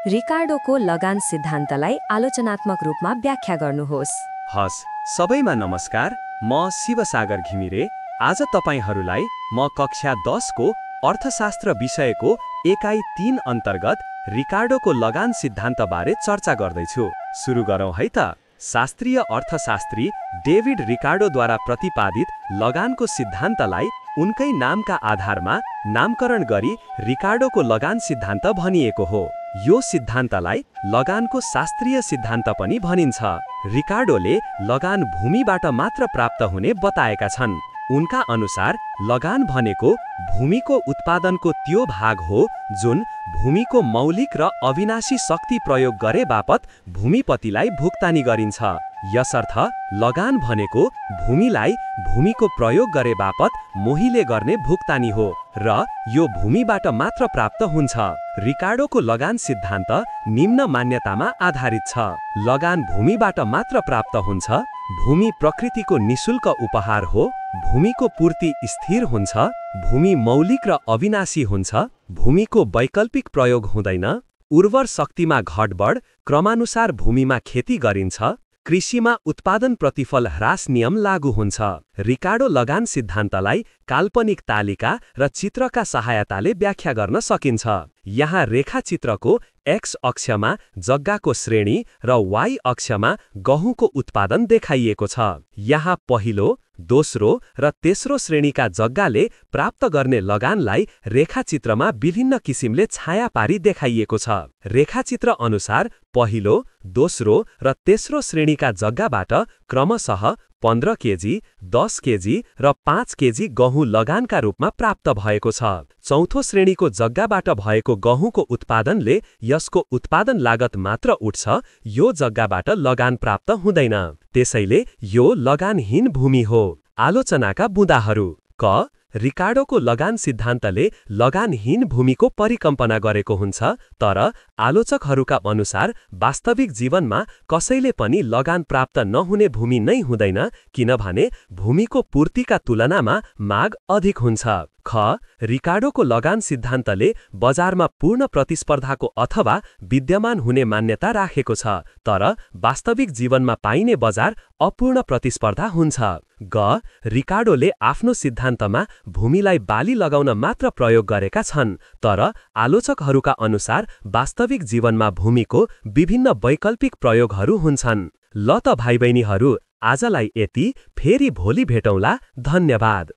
रिकार्डोको लगान सिद्धान्तलाई आलोचनात्मक रूपमा व्याख्या गर्नुहोस्। हस्, सबैमा नमस्कार। म शिवसागर घिमिरे। आज तपाईहरूलाई म कक्षा 10 को अर्थशास्त्र विषयको एकाइ 3 अन्तर्गत रिकार्डोको लगान सिद्धान्तबारे चर्चा गर्दैछु। सुरु गरौँ है त। शास्त्रीय अर्थशास्त्री डेभिड रिकार्डोद्वारा प्रतिपादित लगानको सिद्धान्तलाई उनकै नामका आधारमा नामकरण गरी रिकार्डोको लगान सिद्धान्त भनिएको हो। यो सिद्धान्तलाई लगानको शास्त्रीय सिद्धान्त पनि भनिन्छ। रिकार्डोले लगान भूमिबाट मात्र प्राप्त हुने बताएका छन्। उनका अनुसार लगान भनेको भूमिको उत्पादनको त्यो भाग हो जुन भूमिको मौलिक र अविनाशी शक्ति प्रयोग गरे बापत भूमिपतिलाई भुक्तानी गरिन्छ। यसर्थ लगान भनेको भूमिलाई भूमिको प्रयोग गरे बापत मोहीले गर्ने भुक्तानी हो र यो भूमिबाट मात्र प्राप्त हुन्छ। रिकार्डोको लगान सिद्धान्त निम्न मान्यतामा आधारित छ। लगान भूमिबाट मात्र प्राप्त हुन्छ। भूमि प्रकृतिको निशुल्क उपहार हो। भूमिको पूर्ति स्थिर हुन्छ। भूमि मौलिक र अविनाशी हुन्छ। भूमिको वैकल्पिक प्रयोग हुँदैन। उर्वर शक्तिमा घटबढ क्रमानुसार भूमिमा खेती गरिन्छ। कृषिमा उत्पादन प्रतिफल ह्रास नियम लागू हुन्छ। रिकार्डो लगान सिद्धान्तलाई काल्पनिक तालिका र चित्रका सहायताले व्याख्या गर्न सकिन्छ। यहाँ रेखाचित्रको एक्स अक्षमा जग्गाको श्रेणी र वाई अक्षमा गहुँको उत्पादन देखाइएको छ। यहाँ पहिलो, दोस्रो र तेस्रो श्रेणीका जग्गाले प्राप्त गर्ने लगानलाई रेखाचित्रमा विभिन्न किसिमले छाया पारी देखाइएको छ। रेखाचित्र अनुसार पहिलो, दोस्रो र तेस्रो श्रेणीका जग्गाबाट क्रमशः 15 केजी, 10 केजी र 5 केजी गहुँ लगानका रूपमा प्राप्त भएको छ। चौथो श्रेणीको जग्गाबाट भएको गहुँको उत्पादनले यसको उत्पादन लागत मात्र उठ्छ। यो जग्गाबाट लगान प्राप्त हुँदैन। त्यसैले यो लगानहीन भूमि हो। आलोचनाका बुँदाहरू। क रिकार्डोको लगान सिद्धान्तले लगानहीन भूमिको परिकल्पना गरेको हुन्छ, तर आलोचकहरूका अनुसार वास्तविक जीवनमा कसैले पनि लगान प्राप्त नहुने भूमि नै हुँदैन, किनभने भूमिको पूर्तिका तुलनामा माग अधिक हुन्छ। ख रिकार्डोको लगान सिद्धान्तले बजारमा पूर्ण प्रतिस्पर्धाको अथवा विद्यमान हुने मान्यता राखेको छ, तर वास्तविक जीवनमा पाइने बजार अपूर्ण प्रतिस्पर्धा हुन्छ। ग रिकार्डोले आफ्नो सिद्धान्तमा भूमिलाई बाली लगाउन मात्र प्रयोग गरेका छन्, तर आलोचकहरूका अनुसार वास्तविक जीवनमा भूमिको विभिन्न वैकल्पिक प्रयोगहरू हुन्छन्। ल त भाइ बहिनीहरू, आजलाई यति। फेरि भोलि भेटौँला। धन्यवाद।